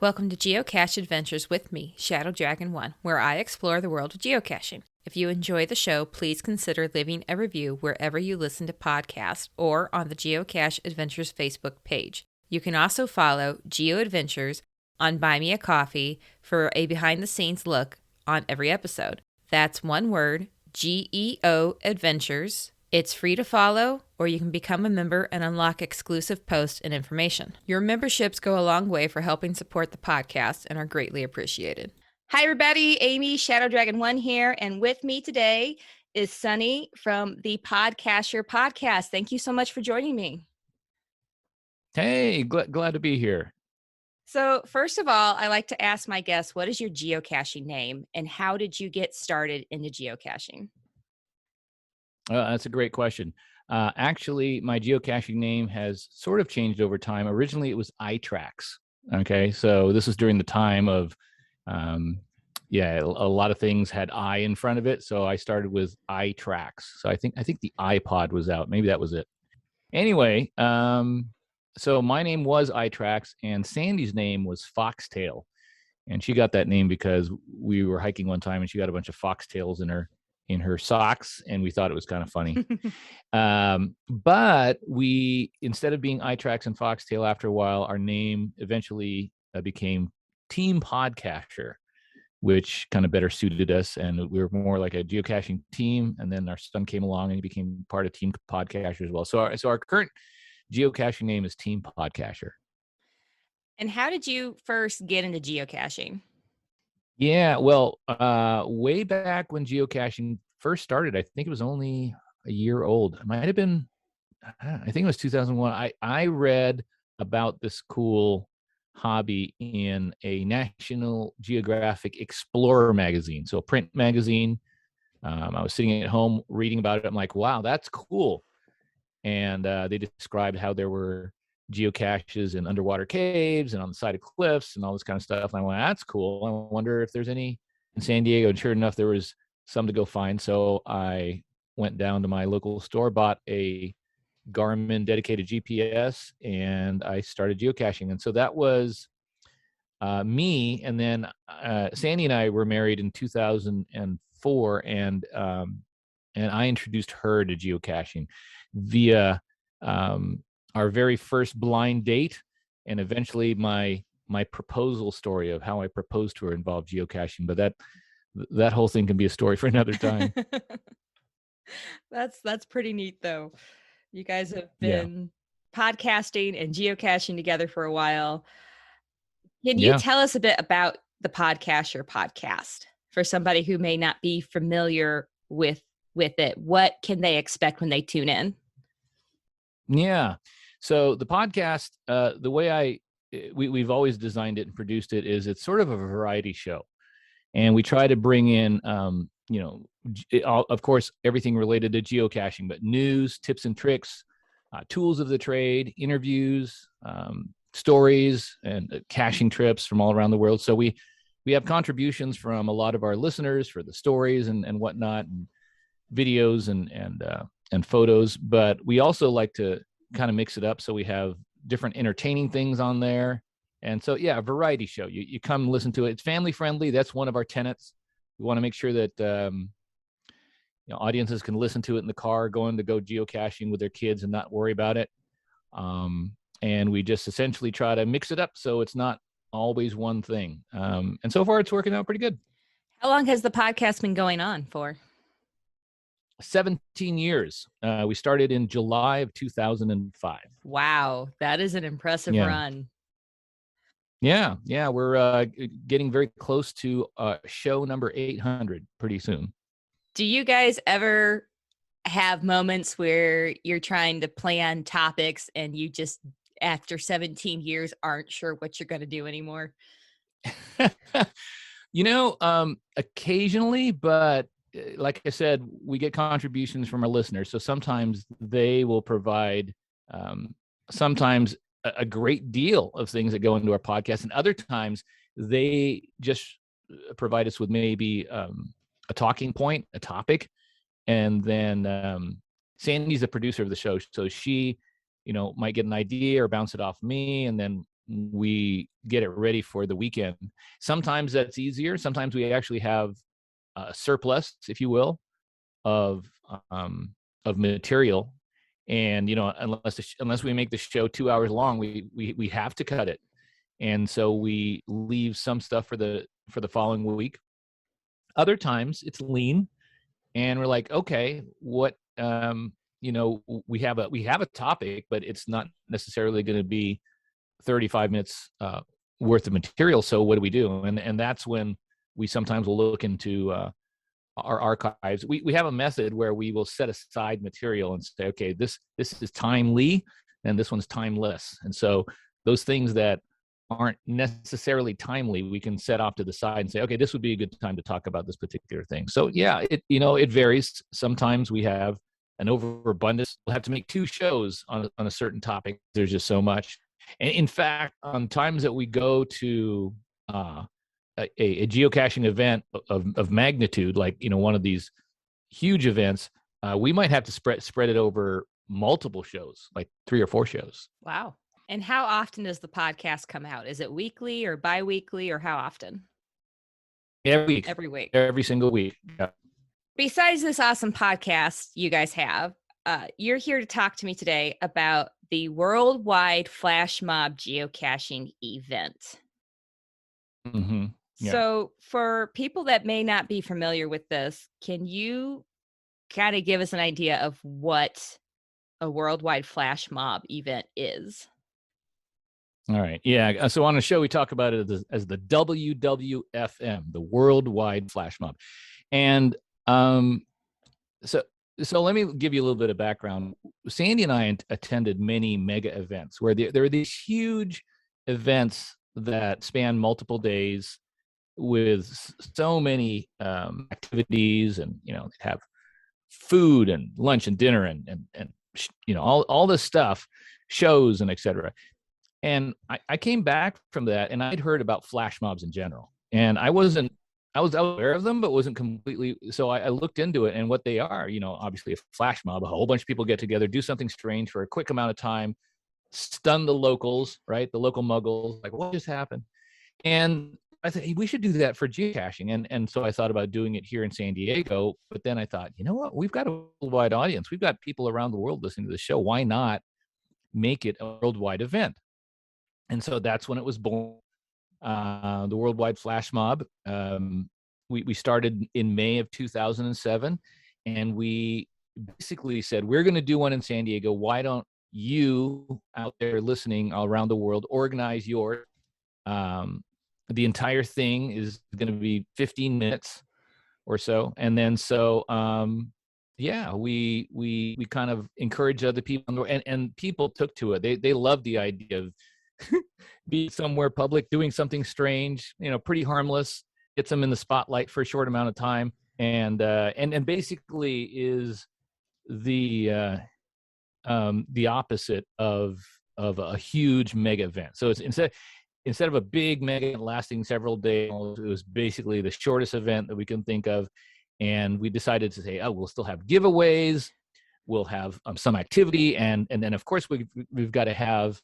Welcome to Geocache Adventures with me, Shadow Dragon 1, where I explore the world of geocaching. If you enjoy the show, please consider leaving a review wherever you listen to podcasts or on the Geocache Adventures Facebook page. You can also follow Geo Adventures on Buy Me a Coffee for a behind-the-scenes look on every episode. That's one word, GEO Adventures. It's free to follow, or you can become a member and unlock exclusive posts and information. Your memberships go a long way for helping support the podcast and are greatly appreciated. Hi, everybody. Amy, Shadow Dragon 1 here, and with me today is Sonny from the Podcacher Podcast. Thank you so much for joining me. Hey, glad to be here. So, first of all, I like to ask my guests, what is your geocaching name, and how did you get started into geocaching? That's a great question. Actually, my geocaching name has sort of changed over time. Originally, it was iTrax. Okay, so this was during the time of, a lot of things had I in front of it. So I started with iTrax. So I think the iPod was out. Maybe that was it. Anyway, so my name was iTrax, and Sandy's name was Foxtail, and she got that name because we were hiking one time, and she got a bunch of foxtails in her socks, and we thought it was kind of funny. But we, instead of being iTrax and Foxtail, after a while, our name eventually became Team Podcacher, which kind of better suited us, and we were more like a geocaching team. And then our son came along, and he became part of Team Podcacher as well. So our current geocaching name is Team Podcacher. And how did you first get into geocaching? Yeah, well, way back when geocaching first started, I think it was only a year old. It might have been, I think it was 2001. I read about this cool hobby in a National Geographic Explorer magazine, so a print magazine. I was sitting at home reading about it. I'm like, wow, that's cool. And they described how there were geocaches in underwater caves and on the side of cliffs and all this kind of stuff. And I went, that's cool. I wonder if there's any in San Diego. And sure enough, there was some to go find. So I went down to my local store, bought a Garmin dedicated GPS, and I started geocaching. And so that was me. And then Sandy and I were married in 2004, and I introduced her to geocaching via our very first blind date, and eventually my proposal story of how I proposed to her involved geocaching. But that whole thing can be a story for another time. That's pretty neat, though. You guys have been podcasting and geocaching together for a while. Can you tell us a bit about the Podcacher Podcast for somebody who may not be familiar with it? What can they expect when they tune in? Yeah. So the podcast, the way we've always designed it and produced it is it's sort of a variety show. And we try to bring in, of course, everything related to geocaching, but news, tips and tricks, tools of the trade, interviews, stories, and caching trips from all around the world. So we have contributions from a lot of our listeners for the stories and whatnot, and videos and photos. But we also like to kind of mix it up. So we have different entertaining things on there. And so, a variety show. You come listen to it. It's family friendly. That's one of our tenets. We want to make sure that audiences can listen to it in the car, going to go geocaching with their kids and not worry about it. And we just essentially try to mix it up so it's not always one thing. And so far, it's working out pretty good. How long has the podcast been going on for? 17 years. We started in July of 2005. Wow, that is an impressive run. Yeah, we're getting very close to show number 800 pretty soon. Do you guys ever have moments where you're trying to plan topics and you just, after 17 years, aren't sure what you're going to do anymore? Occasionally, but like I said, we get contributions from our listeners. So sometimes they will provide sometimes a great deal of things that go into our podcast, and other times they just provide us with maybe a talking point, a topic. And then Sandy's the producer of the show, so she might get an idea or bounce it off me, and then we get it ready for the weekend. Sometimes that's easier. Sometimes we actually have a surplus, if you will, of material. And, unless we make the show 2 hours long, we have to cut it. And so we leave some stuff for the following week. Other times it's lean, and we're like, okay, what, we have a topic, but it's not necessarily going to be 35 minutes worth of material. So what do we do? And that's when we sometimes will look into our archives. We have a method where we will set aside material and say, okay, this is timely and this one's timeless. And so those things that aren't necessarily timely, we can set off to the side and say, okay, this would be a good time to talk about this particular thing. So yeah, it varies. Sometimes we have an overabundance. We'll have to make 2 shows on a certain topic. There's just so much. And in fact, on times that we go to a geocaching event of magnitude, like, one of these huge events, we might have to spread it over multiple shows, like 3 or 4 shows. Wow. And how often does the podcast come out? Is it weekly or bi-weekly, or how often? Every week. Every week. Every single week. Yeah. Besides this awesome podcast you guys have, you're here to talk to me today about the World Wide Flash Mob Geocaching Event. Mm-hmm. Yeah. So for people that may not be familiar with this, can you kind of give us an idea of what a worldwide flash mob event is? All right. Yeah. So on the show, we talk about it as the WWFM, the World Wide Flash Mob. And so let me give you a little bit of background. Sandy and I attended many mega events where there are these huge events that span multiple days with so many activities, and they have food and lunch and dinner and all this stuff, shows and etc. And I came back from that, and I'd heard about flash mobs in general, and I was aware of them, but wasn't completely. So I looked into it, and what they are, obviously a flash mob, a whole bunch of people get together, do something strange for a quick amount of time, stun the locals, right? The local muggles, like, what just happened? And I thought, hey, we should do that for geocaching. And so I thought about doing it here in San Diego, but then I thought, you know what? We've got a worldwide audience. We've got people around the world listening to the show. Why not make it a worldwide event? And so that's when it was born, the Worldwide Flash Mob. We started in May of 2007, and we basically said, we're going to do one in San Diego. Why don't you out there listening all around the world organize yours? The entire thing is going to be 15 minutes or so. And then we kind of encourage other people, and people took to it. They loved the idea of being somewhere public, doing something strange, pretty harmless, gets them in the spotlight for a short amount of time, and basically is the opposite of a huge mega event. So it's instead of a big mega event lasting several days, it was basically the shortest event that we can think of. And we decided to say, we'll still have giveaways, we'll have some activity, and then of course we've got to have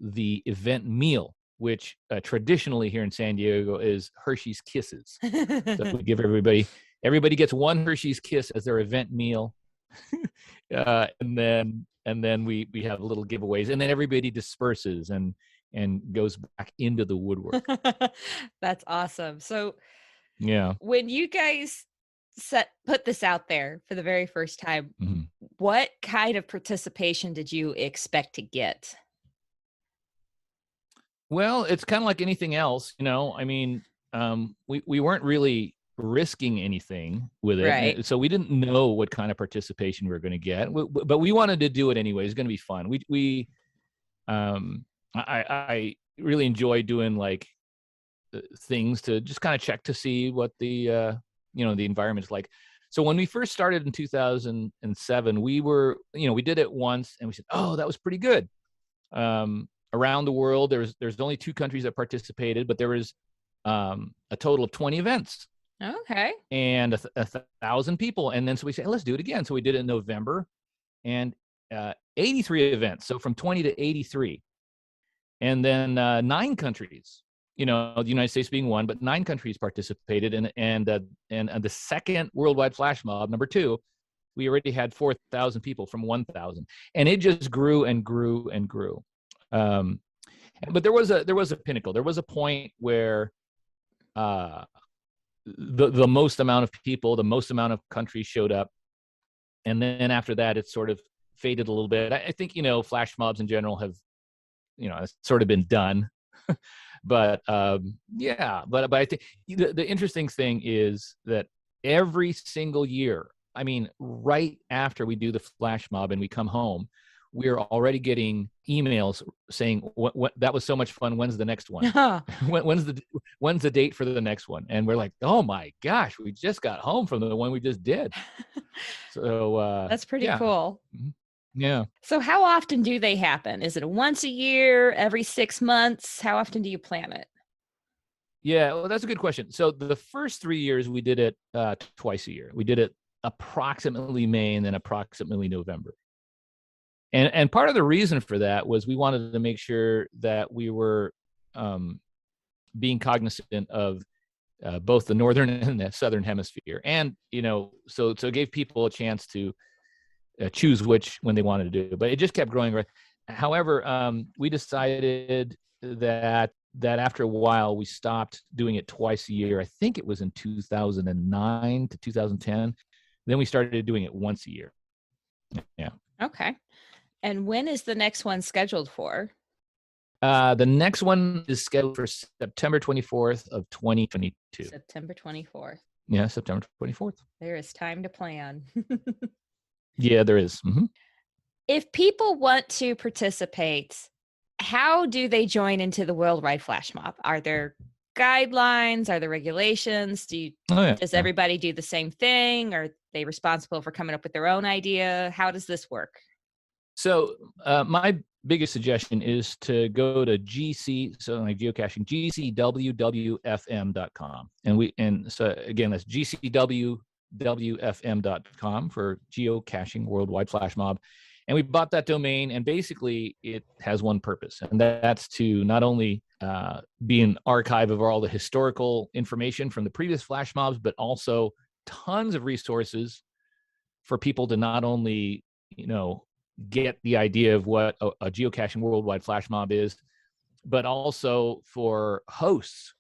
the event meal, which traditionally here in San Diego is Hershey's Kisses. So we give everybody gets one Hershey's Kiss as their event meal, and then we have little giveaways, and then everybody disperses and goes back into the woodwork. That's awesome. So yeah, when you guys put this out there for the very first time, mm-hmm. What kind of participation did you expect to get? Well, it's kind of like anything else, I mean, we weren't really risking anything with it, right? So we didn't know what kind of participation we were going to get, but we wanted to do it anyway. It's going to be fun. I really enjoy doing like things to just kind of check to see what the the environment's like. So when we first started in 2007, we did it once, and we said, oh, that was pretty good. Around the world, there's only 2 countries that participated, but there was a total of 20 events. Okay. And 1,000 people. And then so we said, let's do it again. So we did it in November, and 83 events. So from 20 to 83. And then 9 countries, the United States being one, but 9 countries participated. And the second Worldwide Flash Mob, number 2, we already had 4,000 people from 1,000, and it just grew and grew and grew. But there was a pinnacle. There was a point where the most amount of people, the most amount of countries showed up, and then after that, it sort of faded a little bit. I think flash mobs in general have it's sort of been done. But but I think the interesting thing is that every single year, I mean, right after we do the flash mob and we come home, we're already getting emails saying, what that was so much fun. When's the next one? When's the date for the next one? And we're like, oh my gosh, we just got home from the one we just did. So that's pretty cool. Yeah. So how often do they happen? Is it once a year, every 6 months? How often do you plan it? Yeah, well, that's a good question. So the first 3 years we did it twice a year. We did it approximately May and then approximately November. And part of the reason for that was we wanted to make sure that we were being cognizant of both the northern and the southern hemisphere, and so it gave people a chance to choose which when they wanted to do. But it just kept growing. However, we decided that after a while we stopped doing it twice a year. I think it was in 2009 to 2010. Then we started doing it once a year. Yeah. Okay. And when is the next one scheduled for? The next one is scheduled for September 24th of 2022. September 24th. Yeah, September 24th. There is time to plan. Yeah, there is. Mm-hmm. If people want to participate, how do they join into the Worldwide Flash Mob? Are there guidelines? Are there regulations? Does everybody do the same thing? Are they responsible for coming up with their own idea? How does this work? So my biggest suggestion is to go to GC, so like geocaching, GCWWFM.com. And so again, that's GCWWFM.com for Geocaching Worldwide Flash Mob. And we bought that domain, and basically it has one purpose, and that's to not only be an archive of all the historical information from the previous flash mobs, but also tons of resources for people to not only, get the idea of what a geocaching worldwide flash mob is, but also for hosts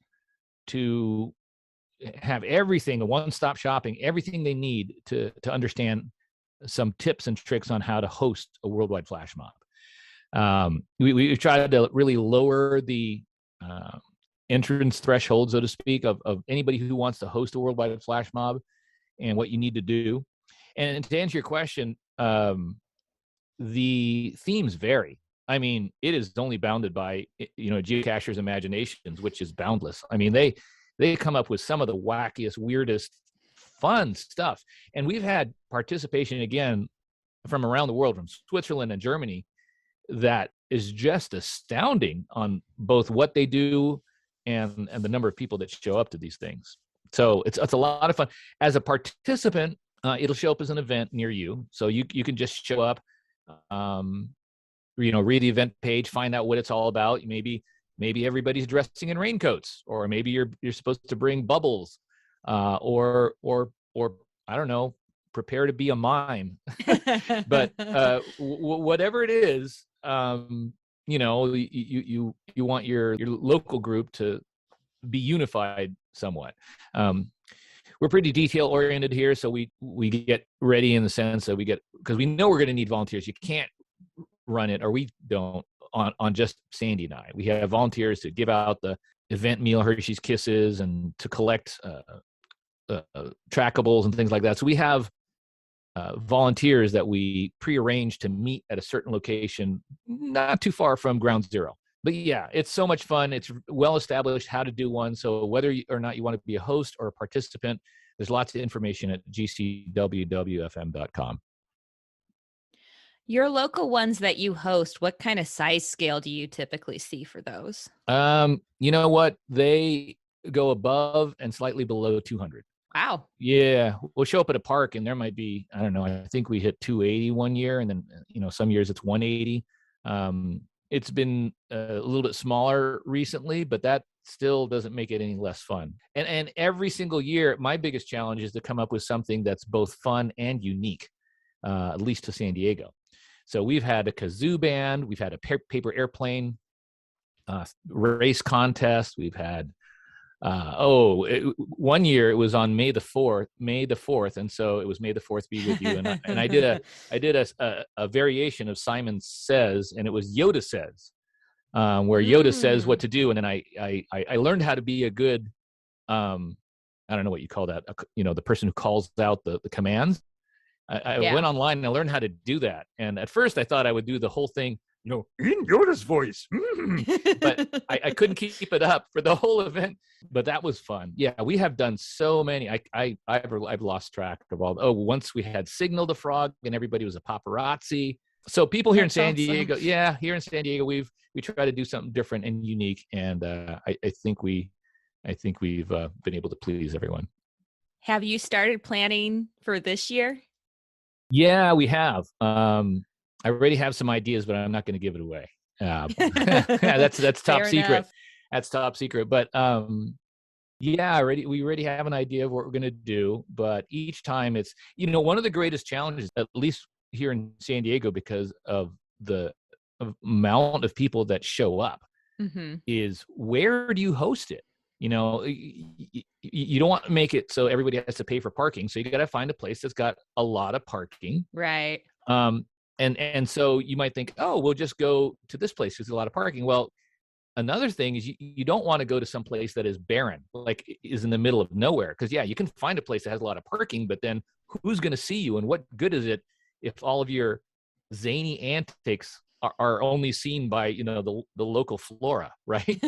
to have everything, a one-stop shopping, everything they need to understand some tips and tricks on how to host a worldwide flash mob. We tried to really lower the entrance threshold, so to speak, of anybody who wants to host a worldwide flash mob and what you need to do. And to answer your question, the themes vary. I mean, it is only bounded by, geocachers' imaginations, which is boundless. I mean, they come up with some of the wackiest, weirdest, fun stuff. And we've had participation, again, from around the world, from Switzerland and Germany, that is just astounding on both what they do and the number of people that show up to these things. So it's a lot of fun. As a participant, it'll show up as an event near you. So you can just show up, read the event page, find out what it's all about. Maybe everybody's dressing in raincoats, or maybe you're supposed to bring bubbles, or I don't know, prepare to be a mime. But whatever it is, you want your local group to be unified somewhat. We're pretty detail oriented here, so we get ready in the sense that because we know we're going to need volunteers. You can't run it, or we don't, on just Sandy and I. We have volunteers to give out the event meal, Hershey's Kisses, and to collect trackables and things like that. So we have volunteers that we prearrange to meet at a certain location not too far from ground zero. But yeah, it's so much fun. It's well established how to do one. So whether or not you want to be a host or a participant, there's lots of information at gcwwfm.com. Your local ones that you host, what kind of size scale do you typically see for those? You know what? They go above and slightly below 200. Wow. Yeah. We'll show up at a park and there might be, I don't know, I think we hit 280 one year, and then, some years it's 180. It's been a little bit smaller recently, but that still doesn't make it any less fun. And every single year, my biggest challenge is to come up with something that's both fun and unique, at least to San Diego. So we've had a kazoo band, we've had a paper airplane race contest, we've had 1 year it was on May the 4th, and so it was May the 4th be with you, and I did a variation of Simon Says, and it was Yoda Says, where Yoda says what to do, and then I learned how to be a good I don't know what you call that, the person who calls out the commands. I went online and I learned how to do that, and at first I thought I would do the whole thing, in Yoda's voice. But I couldn't keep it up for the whole event. But that was fun. Yeah, we have done so many. I've lost track of all. Oh, once we had Signal the Frog, and everybody was a paparazzi. So people here in San Diego, here in San Diego, we try to do something different and unique, and I think we've been able to please everyone. Have you started planning for this year? Yeah, we have. I already have some ideas, but I'm not going to give it away. That's top secret. Enough. That's top secret. But we already have an idea of what we're going to do. But each time it's, one of the greatest challenges, at least here in San Diego, because of the amount of people that show up, is where do you host it? You don't want to make it so everybody has to pay for parking. So you got to find a place that's got a lot of parking. Right. And so you might think, oh, we'll just go to this place because there's a lot of parking. Well, another thing is you don't want to go to some place that is barren, like is in the middle of nowhere. Because you can find a place that has a lot of parking, but then who's going to see you, and what good is it if all of your zany antics are only seen by the local flora, right?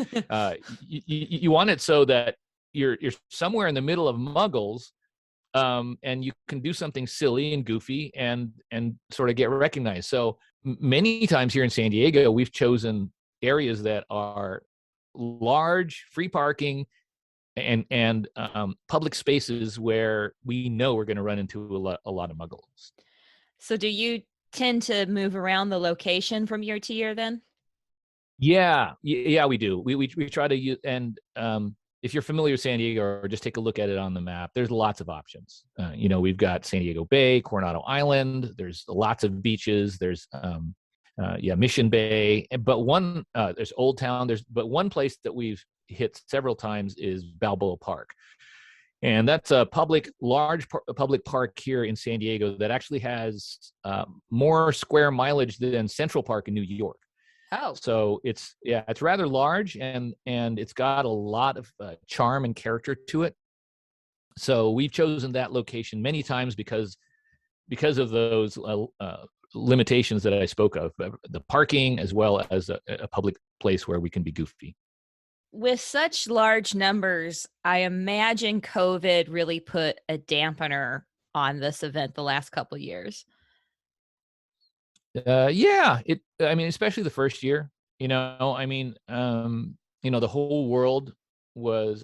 You want it so that you're somewhere in the middle of muggles. And you can do something silly and goofy and sort of get recognized. So many times here in San Diego, we've chosen areas that are large, free parking, and public spaces where we know we're going to run into a lot of muggles. So do you tend to move around the location from year to year then? Yeah, we do. We try to use, and if you're familiar with San Diego, or just take a look at it on the map, there's lots of options. We've got San Diego Bay, Coronado Island. There's lots of beaches. There's Mission Bay, but there's Old Town. But one place that we've hit several times is Balboa Park, and that's a large public park here in San Diego that actually has more square mileage than Central Park in New York. Oh, so it's rather large, and it's got a lot of charm and character to it. So we've chosen that location many times because of those limitations that I spoke of, the parking as well as a public place where we can be goofy. With such large numbers, I imagine COVID really put a dampener on this event the last couple of years. Especially the first year, the whole world was,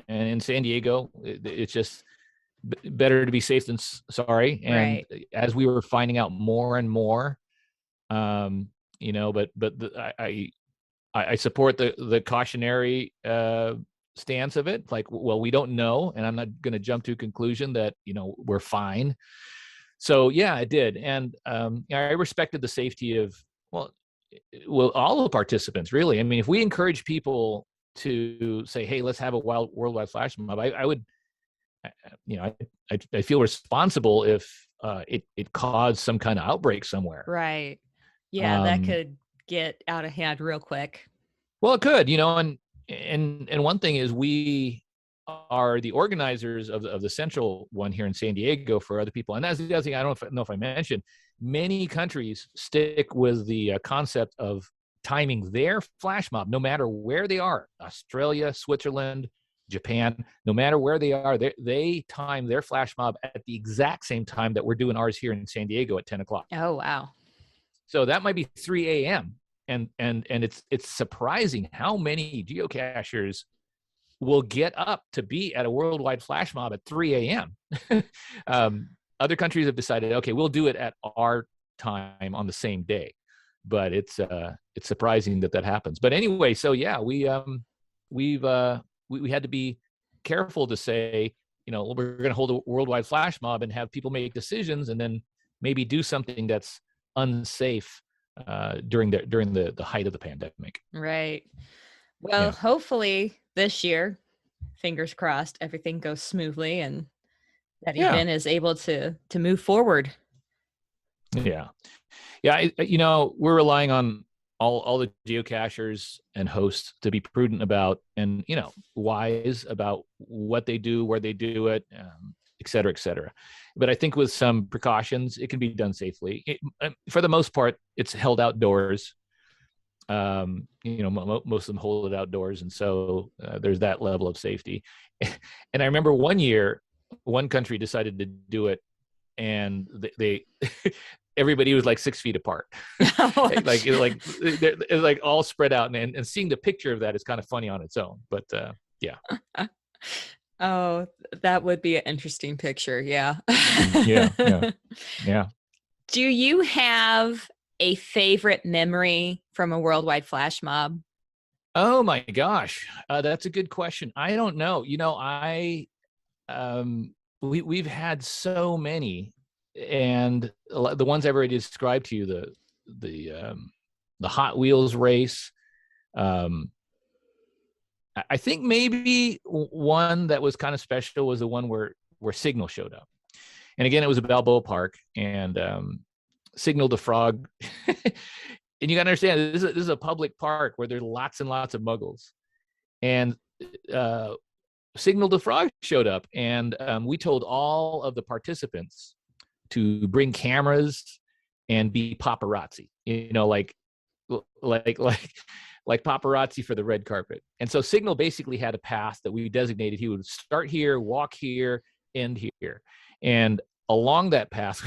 and in San Diego, it's just better to be safe than sorry. And right. As we were finding out more and more, I support the cautionary stance of it. Like, well, we don't know, and I'm not going to jump to a conclusion that, we're fine. So yeah, it did, and I respected the safety of all the participants. Really, I mean, if we encourage people to say, "Hey, let's have a World Wide Flash Mob," I would, I feel responsible if it caused some kind of outbreak somewhere. Right. Yeah, that could get out of hand real quick. Well, it could, and one thing is we are the organizers of the central one here in San Diego for other people. And that's the other thing I don't know if I mentioned. Many countries stick with the concept of timing their flash mob, no matter where they are. Australia, Switzerland, Japan, no matter where they are, they time their flash mob at the exact same time that we're doing ours here in San Diego at 10 o'clock. Oh, wow. So that might be 3 a.m. And it's surprising how many geocachers will get up to be at a worldwide flash mob at 3 a.m. Other countries have decided, okay, we'll do it at our time on the same day. but it's surprising that happens. But anyway, so yeah, we had to be careful to say, we're going to hold a worldwide flash mob and have people make decisions, and then maybe do something that's unsafe during the height of the pandemic. Right. Well, hopefully this year, fingers crossed, everything goes smoothly and that event is able to move forward. Yeah. We're relying on all the geocachers and hosts to be prudent about and wise about what they do, where they do it, et cetera, et cetera. But I think with some precautions, it can be done safely. For the most part, it's held outdoors. Most of them hold it outdoors, and so there's that level of safety. And I remember one year, one country decided to do it, and they everybody was like 6 feet apart. like all spread out, and seeing the picture of that is kind of funny on its own. But yeah. Oh, that would be an interesting picture. Yeah. Yeah. Do you have a favorite memory from a worldwide flash mob? Oh my gosh, that's a good question. I don't know. We've had so many, and the ones I've already described to you, the Hot Wheels race. I think maybe one that was kind of special was the one where Signal showed up, and again it was at Balboa Park, and Signal the Frog. And you got to understand, this is a public park where there's lots and lots of muggles, and Signal the Frog showed up, and we told all of the participants to bring cameras and be paparazzi, like paparazzi for the red carpet. And so Signal basically had a path that we designated. He would start here, walk here, end here. And along that path,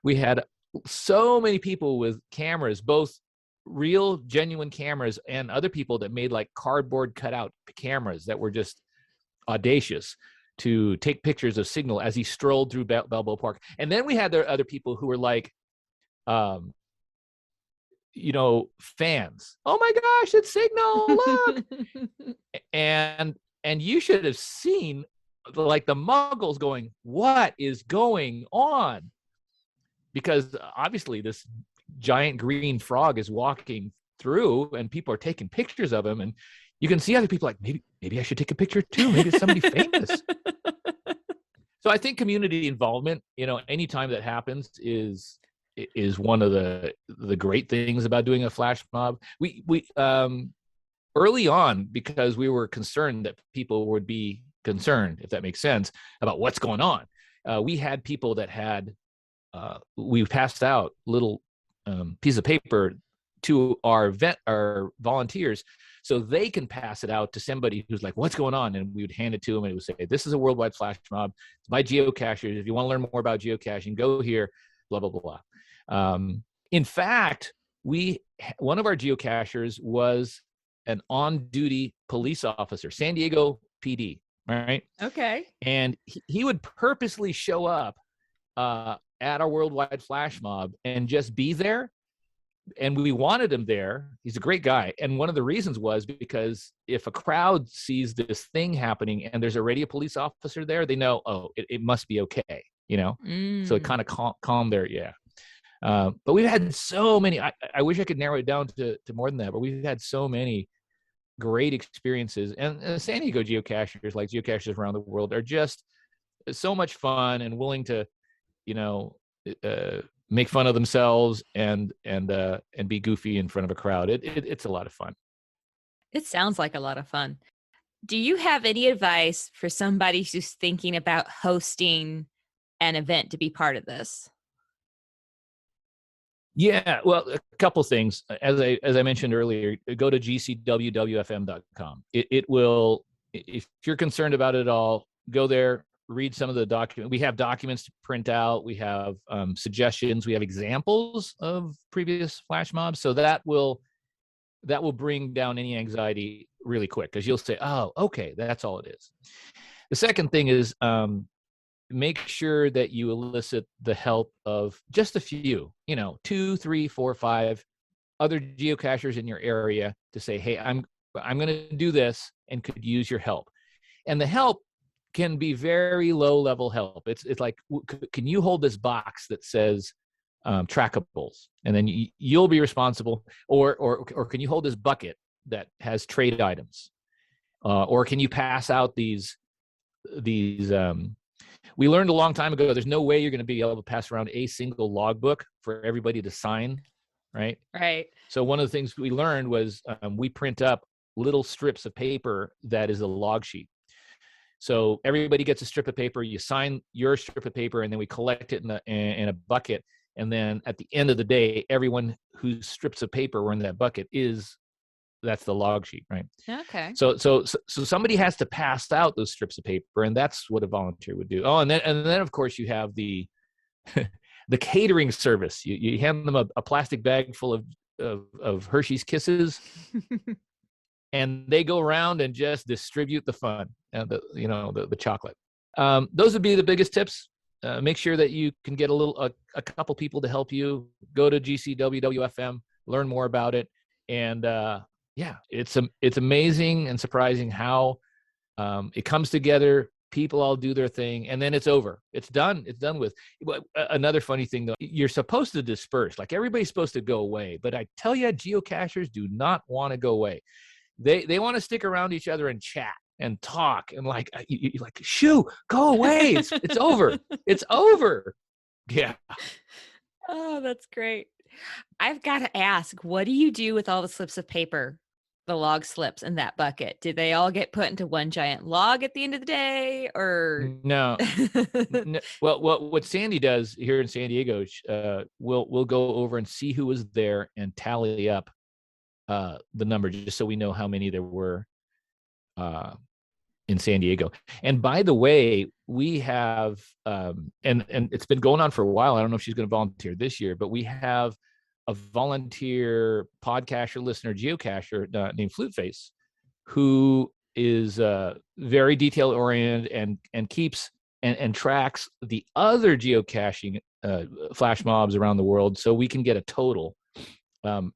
we had so many people with cameras, both real, genuine cameras, and other people that made like cardboard cutout cameras that were just audacious to take pictures of Signal as he strolled through Balboa Park. And then we had other people who were like, fans. Oh my gosh, it's Signal! Look! and you should have seen like the muggles going, what is going on? Because obviously this giant green frog is walking through, and people are taking pictures of him, and you can see other people like, maybe I should take a picture too. Maybe it's somebody famous. So I think community involvement, anytime that happens is one of the great things about doing a flash mob. We early on, because we were concerned that people would be concerned, if that makes sense, about what's going on. We had people that had, we passed out little piece of paper to our volunteers, so they can pass it out to somebody who's like, what's going on? And we would hand it to them, and it would say, this is a worldwide flash mob. It's by geocachers. If you want to learn more about geocaching, go here, blah, blah, blah, blah. In fact, one of our geocachers was an on-duty police officer, San Diego PD, right? Okay. And he would purposely show up at our worldwide flash mob and just be there. And we wanted him there. He's a great guy. And one of the reasons was because if a crowd sees this thing happening and there's already a police officer there, they know, it must be okay, So it kind of calmed their, but we've had so many. I wish I could narrow it down to more than that, but we've had so many great experiences. And San Diego geocachers, like geocachers around the world, are just so much fun and willing to, make fun of themselves and be goofy in front of a crowd. It's a lot of fun. It sounds like a lot of fun. Do you have any advice for somebody who's thinking about hosting an event to be part of this? Yeah, well, a couple things. As I mentioned earlier, go to gcwwfm.com. It will, if you're concerned about it all, go there, read some of the documents. We have documents to print out. We have suggestions. We have examples of previous flash mobs. So that will bring down any anxiety really quick, because you'll say, oh, okay, that's all it is. The second thing is make sure that you elicit the help of just a few, 2, 3, 4, 5 other geocachers in your area to say, hey, I'm going to do this and could use your help. And the help can be very low level help. It's like, can you hold this box that says trackables, and then you'll be responsible, or can you hold this bucket that has trade items, or can you pass out these we learned a long time ago, there's no way you're going to be able to pass around a single logbook for everybody to sign, right? Right. So one of the things we learned was we print up little strips of paper that is a log sheet. So everybody gets a strip of paper, you sign your strip of paper, and then we collect it in a bucket. And then at the end of the day, everyone whose strips of paper were in that bucket that's the log sheet, right? Okay. So somebody has to pass out those strips of paper, and that's what a volunteer would do. Oh, and then of course you have the the catering service. You hand them a plastic bag full of Hershey's Kisses, and they go around and just distribute the fun, the chocolate. Those would be the biggest tips. Make sure that you can get a couple people to help you. Go to WWFM, learn more about it, and it's amazing and surprising how it comes together. People all do their thing, and then it's over. It's done. It's done with. Another funny thing, though, you're supposed to disperse. Like, everybody's supposed to go away, but I tell you, geocachers do not want to go away. They want to stick around each other and chat and talk and like shoo, go away. It's over. It's over. Yeah. Oh, that's great. I've got to ask, what do you do with all the slips of paper, the log slips in that bucket? Did they all get put into one giant log at the end of the day, or no? Well, what Sandy does here in San Diego, we'll go over and see who was there and tally up the number, just so we know how many there were in San Diego. And by the way, we have and it's been going on for a while. I don't know if she's going to volunteer this year, but we have a volunteer podcaster, listener, geocacher named Fluteface, who is very detail oriented and keeps and tracks the other geocaching flash mobs around the world, so we can get a total from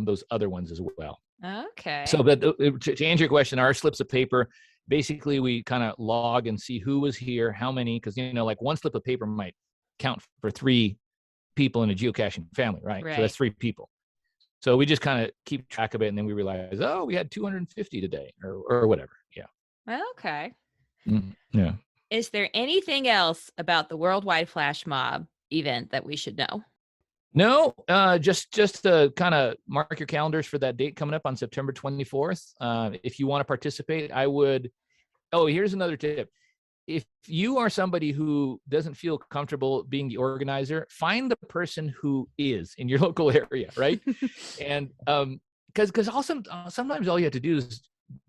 those other ones as well. Okay. So, but to answer your question, our slips of paper, basically we kind of log and see who was here, how many, because like one slip of paper might count for 3 people in a geocaching family, right? So that's 3 people. So we just kind of keep track of it, and then we realize, oh, we had 250 today, or whatever. Yeah. Okay. Yeah. Is there anything else about the World Wide Flash Mob event that we should know? No, just to kind of mark your calendars for that date coming up on September 24th. If you want to participate, I would. Oh, here's another tip. If you are somebody who doesn't feel comfortable being the organizer, find the person who is in your local area, right? And because sometimes all you have to do is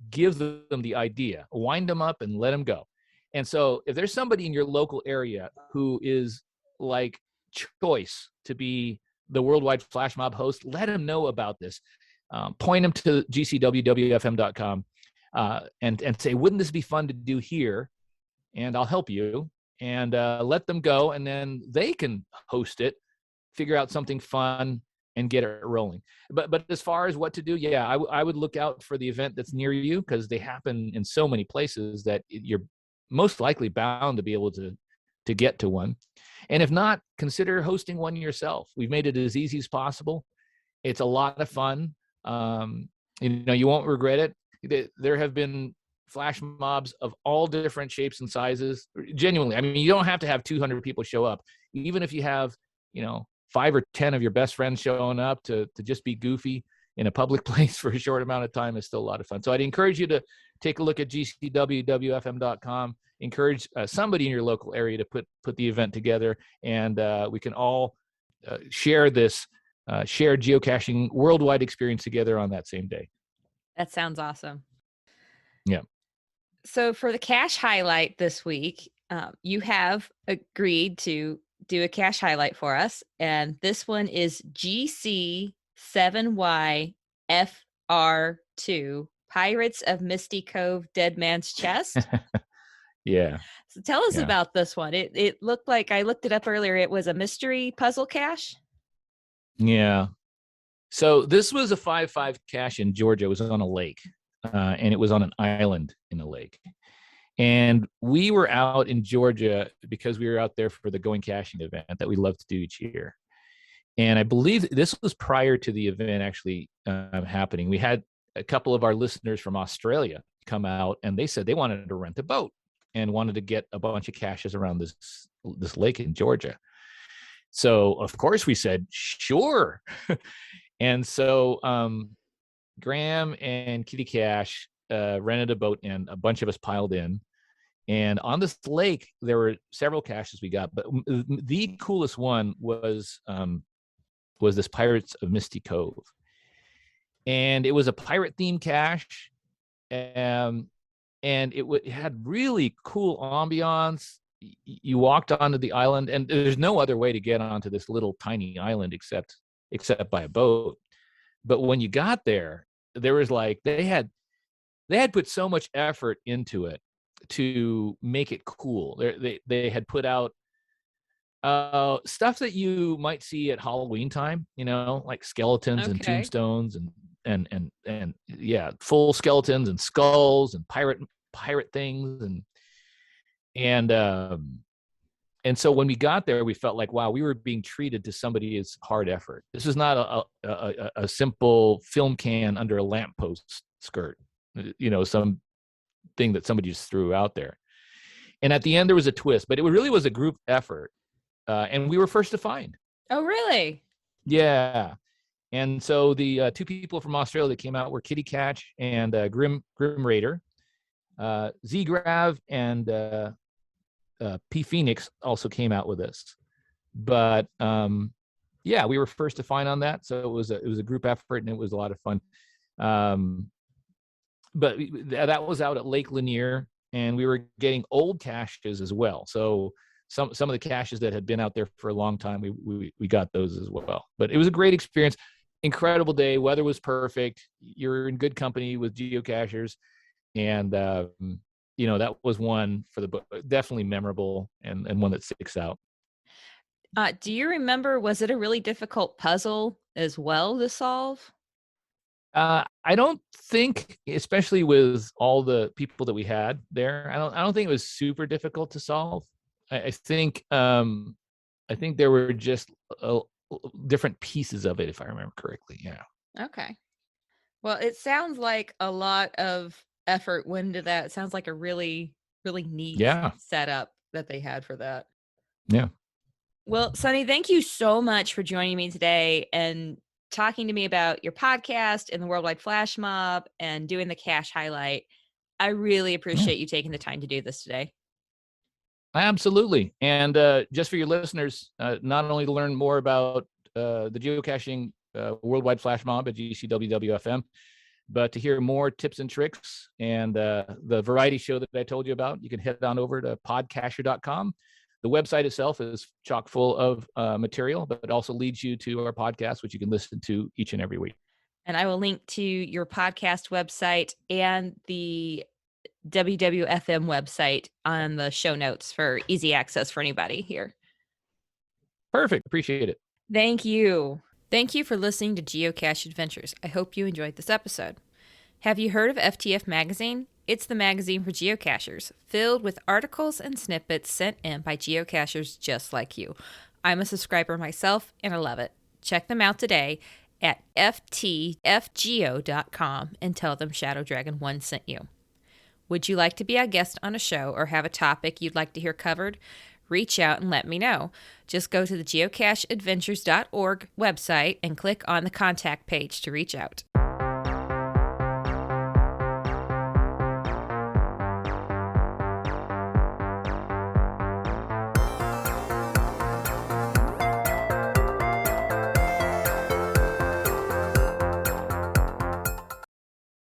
give them the idea, wind them up, and let them go. And so if there's somebody in your local area who is like choice to be the Worldwide Flash Mob host, let them know about this. Point them to gcwwfm.com and say, wouldn't this be fun to do here? And I'll help you, and let them go, and then they can host it, figure out something fun, and get it rolling. But as far as what to do, I would look out for the event that's near you, because they happen in so many places that you're most likely bound to be able to get to one. And if not, consider hosting one yourself. We've made it as easy as possible. It's a lot of fun. You won't regret it. There have been flash mobs of all different shapes and sizes. Genuinely, I mean, you don't have to have 200 people show up. Even if you have, 5 or 10 of your best friends showing up to just be goofy in a public place for a short amount of time is still a lot of fun. So I'd encourage you to take a look at gcwwfm.com. Encourage somebody in your local area to put the event together, and we can all share this shared geocaching worldwide experience together on that same day. That sounds awesome. Yeah. So for the cache highlight this week, you have agreed to do a cache highlight for us, and this one is GC7YFR2, Pirates of Misty Cove Dead Man's Chest. Yeah. So tell us about this one. It looked like, I looked it up earlier, it was a mystery puzzle cache. Yeah. So this was a 5-5 cache in Georgia. It was on a lake, and it was on an island in a lake. And we were out in Georgia because we were out there for the Geocaching event that we love to do each year. And I believe this was prior to the event actually happening. We had a couple of our listeners from Australia come out, and they said they wanted to rent a boat and wanted to get a bunch of caches around this lake in Georgia. So of course we said sure. And so Graham and Kitty Cache rented a boat, and a bunch of us piled in. And on this lake, there were several caches we got, but the coolest one was this Pirates of Misty Cove. And it was a pirate themed cache. And it had really cool ambiance. You walked onto the island, and there's no other way to get onto this little tiny island except by a boat. But when you got there, there was like, they had put so much effort into it to make it cool. They had put out stuff that you might see at Halloween time, like skeletons and tombstones and yeah, full skeletons and skulls and pirate things and so when we got there, we felt like, wow, we were being treated to somebody's hard effort. This is not a simple film can under a lamppost skirt, some thing that somebody just threw out there. And at the end, there was a twist, but it really was a group effort. And we were first to find. Oh, really? Yeah. And so the two people from Australia that came out were Kitty Cache and Grim Raider. Z-Grav and P Phoenix also came out with us. But yeah, we were first to find on that. So it was a group effort, and it was a lot of fun. But that was out at Lake Lanier, and we were getting old caches as well. So some of the caches that had been out there for a long time, we got those as well. But it was a great experience. Incredible day. Weather was perfect. You're in good company with geocachers. And, that was one for the book. Definitely memorable and one that sticks out. Do you remember, was it a really difficult puzzle as well to solve? I don't think, especially with all the people that we had there, I don't think it was super difficult to solve. I think there were just different pieces of it, if I remember correctly. Yeah. Okay. Well, it sounds like a lot of effort went into that. It sounds like a really, really neat setup that they had for that. Yeah. Well, Sonny, thank you so much for joining me today and talking to me about your podcast and the World Wide Flash Mob and doing the cache highlight. I really appreciate you taking the time to do this today. Absolutely. And just for your listeners, not only to learn more about the geocaching World Wide Flash Mob at WWFM, but to hear more tips and tricks and the variety show that I told you about, you can head on over to podcacher.com. The website itself is chock full of material, but it also leads you to our podcast, which you can listen to each and every week. And I will link to your podcast website and the WWFM website on the show notes for easy access for anybody here. Perfect. Appreciate it. Thank you. Thank you for listening to Geocache Adventures. I hope you enjoyed this episode. Have you heard of FTF Magazine? It's the magazine for geocachers, filled with articles and snippets sent in by geocachers just like you. I'm a subscriber myself, and I love it. Check them out today at ftfgeo.com and tell them Shadow Dragon 1 sent you. Would you like to be a guest on a show or have a topic you'd like to hear covered? Reach out and let me know. Just go to the geocacheadventures.org website and click on the contact page to reach out.